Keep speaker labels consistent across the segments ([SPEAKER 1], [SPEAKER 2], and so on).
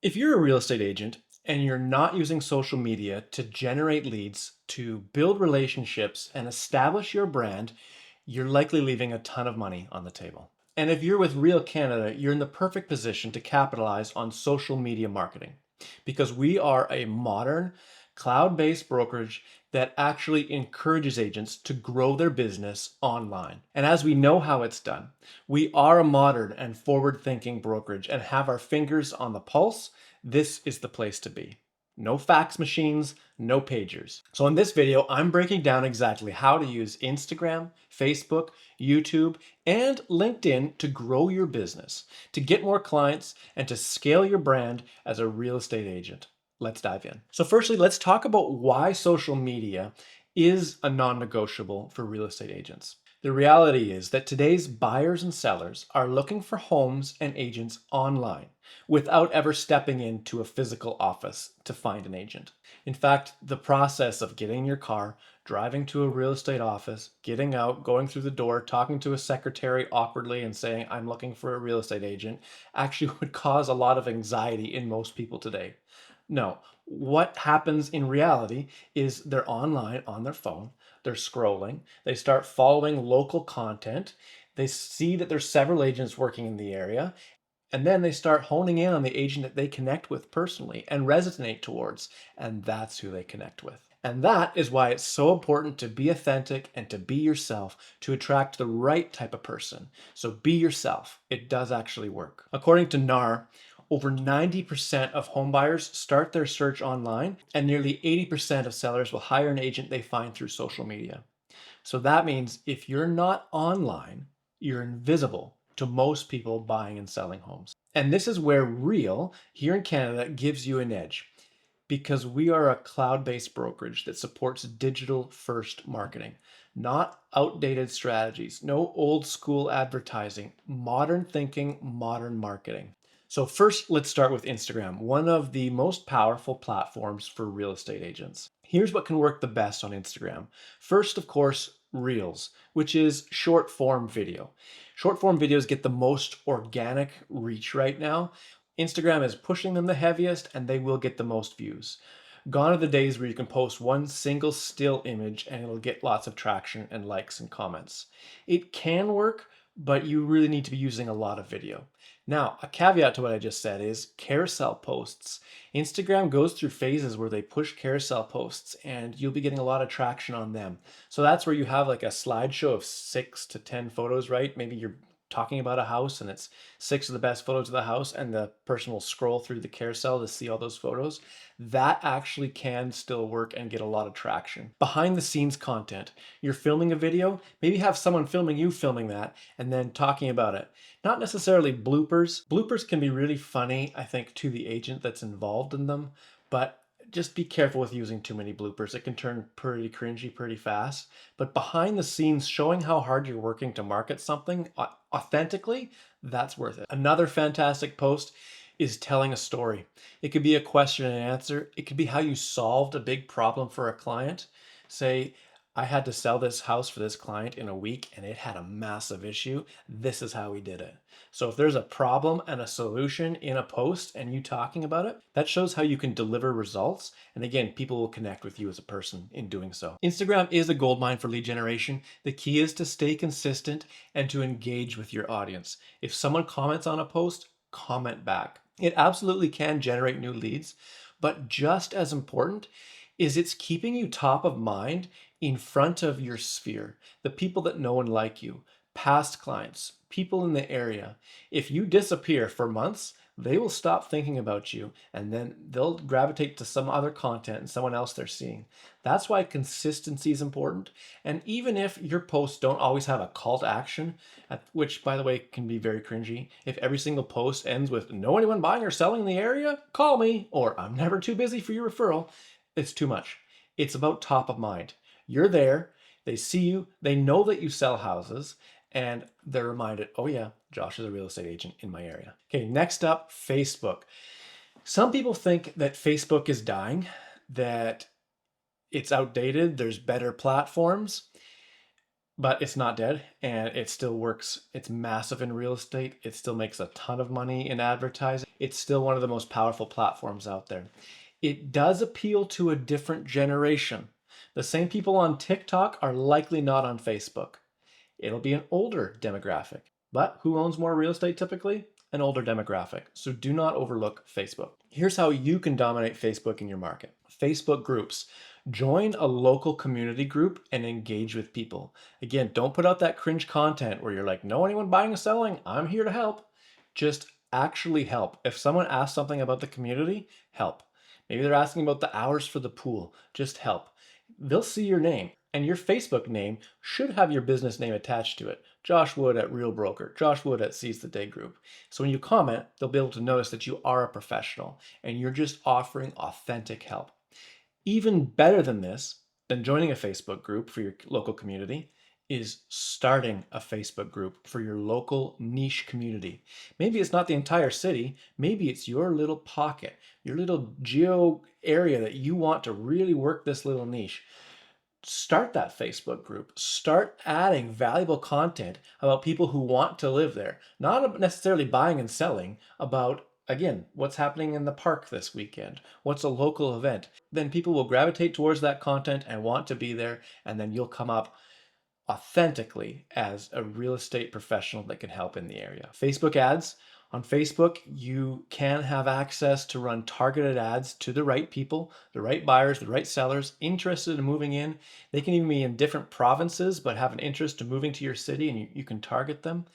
[SPEAKER 1] If you're a real estate agent and you're not using social media to generate leads, to build relationships and establish your brand, you're likely leaving a ton of money on the table. And if you're with Real Canada, you're in the perfect position to capitalize on social media marketing because we are a modern, cloud-based brokerage that actually encourages agents to grow their business online. And as we know how it's done, we are a modern and forward-thinking brokerage and have our fingers on the pulse. This is the place to be. No fax machines, no pagers. So in this video, I'm breaking down exactly how to use Instagram, Facebook, YouTube, and LinkedIn to grow your business, to get more clients, and to scale your brand as a real estate agent. Let's dive in. So firstly, let's talk about why social media is a non-negotiable for real estate agents. The reality is that today's buyers and sellers are looking for homes and agents online without ever stepping into a physical office to find an agent. In fact, the process of getting in your car, driving to a real estate office, getting out, going through the door, talking to a secretary awkwardly and saying, "I'm looking for a real estate agent," actually would cause a lot of anxiety in most people today. No, what happens in reality is they're online on their phone, they're scrolling, they start following local content, they see that there's several agents working in the area, and then they start honing in on the agent that they connect with personally and resonate towards, and that's who they connect with. And that is why it's so important to be authentic and to be yourself to attract the right type of person. So be yourself. It does actually work. According to NAR, over 90% of homebuyers start their search online, and nearly 80% of sellers will hire an agent they find through social media. So that means if you're not online, you're invisible to most people buying and selling homes. And this is where Real here in Canada gives you an edge because we are a cloud-based brokerage that supports digital first marketing, not outdated strategies, no old school advertising, modern thinking, modern marketing. So first, let's start with Instagram, one of the most powerful platforms for real estate agents. Here's what can work the best on Instagram. First, of course, Reels, which is short form video. Short form videos get the most organic reach right now. Instagram is pushing them the heaviest and they will get the most views. Gone are the days where you can post one single still image and it'll get lots of traction and likes and comments. It can work, but you really need to be using a lot of video. Now, a caveat to what I just said is carousel posts. Instagram goes through phases where they push carousel posts and you'll be getting a lot of traction on them. So that's where you have like a slideshow of 6 to 10 photos, right? Maybe you're talking about a house and it's 6 of the best photos of the house and the person will scroll through the carousel to see all those photos. That actually can still work and get a lot of traction. Behind the scenes content. You're filming a video, maybe have someone filming you filming that and then talking about it. Not necessarily bloopers. Bloopers can be really funny, I think, to the agent that's involved in them, but just be careful with using too many bloopers. It can turn pretty cringy pretty fast. But behind the scenes, showing how hard you're working to market something authentically, that's worth it. Another fantastic post is telling a story. It could be a question and answer. It could be how you solved a big problem for a client. Say, I had to sell this house for this client in a week and it had a massive issue. This is how we did it. So if there's a problem and a solution in a post and you talking about it, that shows how you can deliver results. And again, people will connect with you as a person in doing so. Instagram is a goldmine for lead generation. The key is to stay consistent and to engage with your audience. If someone comments on a post, comment back. It absolutely can generate new leads, but just as important is it's keeping you top of mind in front of your sphere, the people that know and like you, past clients, people in the area. If you disappear for months, they will stop thinking about you and then they'll gravitate to some other content and someone else they're seeing. That's why consistency is important. And even if your posts don't always have a call to action, which by the way can be very cringy, if every single post ends with "know anyone buying or selling in the area? Call me," or "I'm never too busy for your referral," it's too much. It's about top of mind. You're there, they see you, they know that you sell houses, and they're reminded, oh yeah, Josh is a real estate agent in my area. Okay, next up, Facebook. Some people think that Facebook is dying, that it's outdated, there's better platforms. but it's not dead and it still works. It's massive in real estate. It still makes a ton of money in advertising. It's still one of the most powerful platforms out there. It does appeal to a different generation. The same people on TikTok are likely not on Facebook. It'll be an older demographic. But who owns more real estate typically? An older demographic. So do not overlook Facebook. Here's how you can dominate Facebook in your market. Facebook groups. Join a local community group and engage with people. Again, don't put out that cringe content where you're like, know anyone buying or selling? I'm here to help. Just actually help. If someone asks something about the community, help. Maybe they're asking about the hours for the pool. Just help. They'll see your name, and your Facebook name should have your business name attached to it. Josh Wood at Real Broker, Josh Wood at Seize the Day Group. So when you comment, they'll be able to notice that you are a professional and you're just offering authentic help. Even better than this, than joining a Facebook group for your local community, is starting a Facebook group for your local niche community. Maybe it's not the entire city, maybe it's your little pocket, your little geo area that you want to really work this little niche. Start that Facebook group. Start adding valuable content about people who want to live there, not necessarily buying and selling, about again, what's happening in the park this weekend? What's a local event? Then people will gravitate towards that content and want to be there, and then you'll come up authentically as a real estate professional that can help in the area. Facebook ads. On Facebook, you can have access to run targeted ads to the right people, the right buyers, the right sellers interested in moving in. They can even be in different provinces, but have an interest in moving to your city, and you can target them.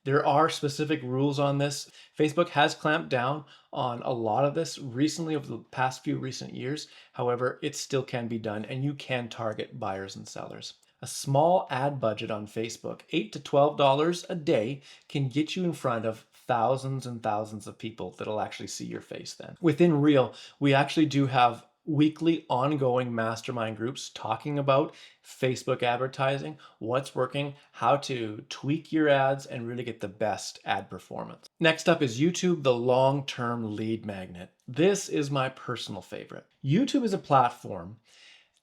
[SPEAKER 1] There are specific rules on this. Facebook has clamped down on a lot of this recently over the past few recent years. However, it still can be done and you can target buyers and sellers. A small ad budget on Facebook, $8 to $12 a day, can get you in front of thousands and thousands of people that'll actually see your face then. Within Real, we actually do have weekly ongoing mastermind groups talking about Facebook advertising, what's working, how to tweak your ads and really get the best ad performance. Next up is YouTube, the long-term lead magnet. This is my personal favorite. YouTube is a platform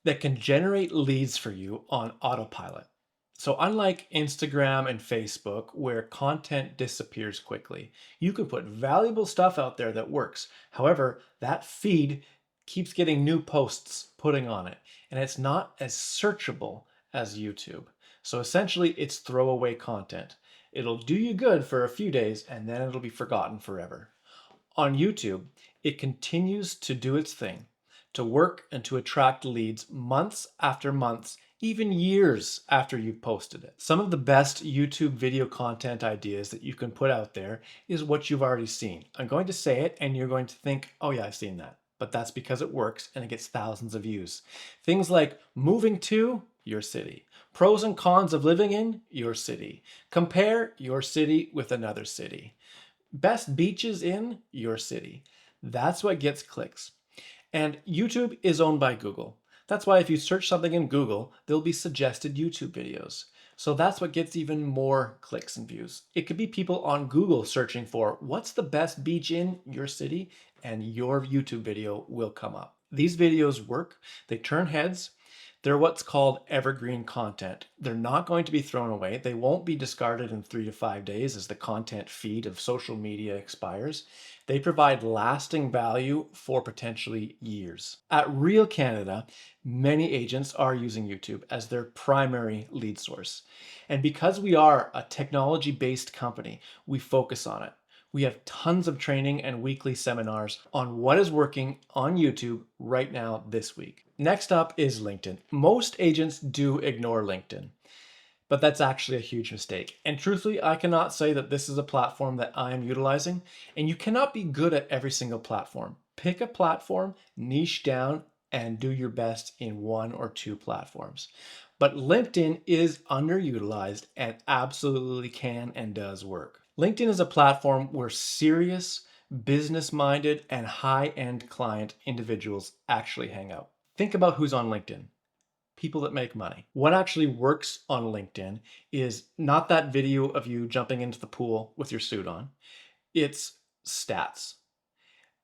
[SPEAKER 1] that can generate leads for you on autopilot. So unlike Instagram and Facebook, where content disappears quickly, you can put valuable stuff out there that works. However, that feed keeps getting new posts putting on it, and it's not as searchable as YouTube. So essentially, it's throwaway content. It'll do you good for a few days, and then it'll be forgotten forever. On YouTube, it continues to do its thing, to work and to attract leads months after months, even years after you've posted it. Some of the best YouTube video content ideas that you can put out there is what you've already seen. I'm going to say it and you're going to think, oh yeah, I've seen that. But that's because it works and it gets thousands of views. Things like moving to your city, pros and cons of living in your city, compare your city with another city, best beaches in your city. That's what gets clicks. And YouTube is owned by Google. That's why if you search something in Google, there'll be suggested YouTube videos. So that's what gets even more clicks and views. It could be people on Google searching for what's the best beach in your city, and your YouTube video will come up. These videos work, they turn heads. They're what's called evergreen content. They're not going to be thrown away. They won't be discarded in 3 to 5 days as the content feed of social media expires. They provide lasting value for potentially years. At Real Canada, many agents are using YouTube as their primary lead source. And because we are a technology-based company, we focus on it. We have tons of training and weekly seminars on what is working on YouTube right now this week. Next up is LinkedIn. Most agents do ignore LinkedIn, but that's actually a huge mistake. And truthfully, I cannot say that this is a platform that I am utilizing, and you cannot be good at every single platform. Pick a platform, niche down, and do your best in 1 or 2 platforms. But LinkedIn is underutilized and absolutely can and does work. LinkedIn is a platform where serious, business-minded, and high-end client individuals actually hang out. Think about who's on LinkedIn. People that make money. What actually works on LinkedIn is not that video of you jumping into the pool with your suit on. It's stats.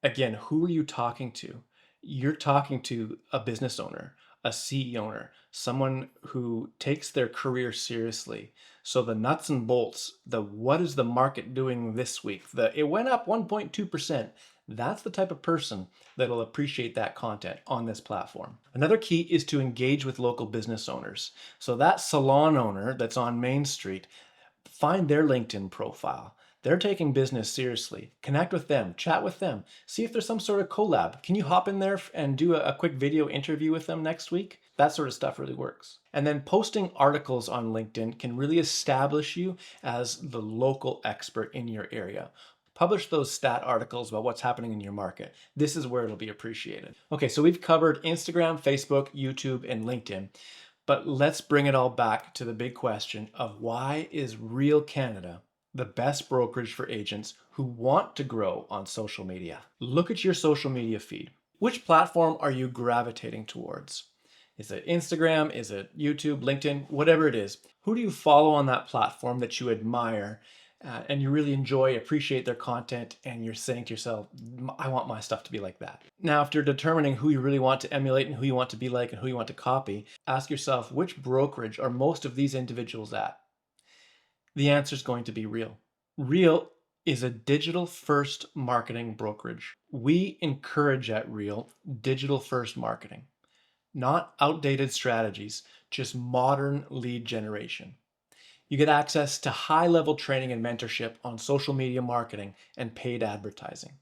[SPEAKER 1] Again, who are you talking to? You're talking to a business owner, a CE owner, someone who takes their career seriously. So the nuts and bolts, the what is the market doing this week? The it went up 1.2%. That's the type of person that'll appreciate that content on this platform. Another key is to engage with local business owners. So that salon owner that's on Main Street, find their LinkedIn profile. They're taking business seriously. Connect with them, chat with them, see if there's some sort of collab. Can you hop in there and do a quick video interview with them next week? That sort of stuff really works. And then posting articles on LinkedIn can really establish you as the local expert in your area. Publish those stat articles about what's happening in your market. This is where it'll be appreciated. Okay, so we've covered Instagram, Facebook, YouTube, and LinkedIn. But let's bring it all back to the big question of why is Real Canada the best brokerage for agents who want to grow on social media? Look at your social media feed. Which platform are you gravitating towards? Is it Instagram? Is it YouTube, LinkedIn, whatever it is? Who do you follow on that platform that you admire and you really enjoy, appreciate their content, and you're saying to yourself, I want my stuff to be like that. Now, after determining who you really want to emulate and who you want to be like and who you want to copy, ask yourself, which brokerage are most of these individuals at? The answer is going to be Real. Real is a digital-first marketing brokerage. We encourage at Real digital-first marketing, not outdated strategies, just modern lead generation. You get access to high-level training and mentorship on social media marketing and paid advertising.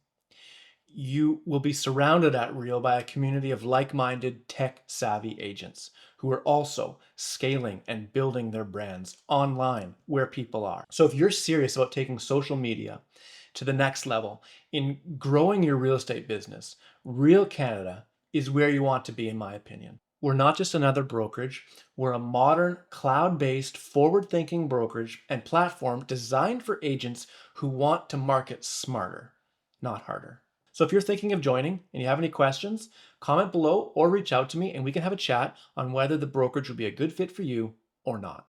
[SPEAKER 1] You will be surrounded at Real by a community of like-minded, tech-savvy agents who are also scaling and building their brands online where people are. So if you're serious about taking social media to the next level in growing your real estate business, Real Canada is where you want to be, in my opinion. We're not just another brokerage. We're a modern, cloud-based, forward-thinking brokerage and platform designed for agents who want to market smarter, not harder. So if you're thinking of joining and you have any questions, comment below or reach out to me and we can have a chat on whether the brokerage would be a good fit for you or not.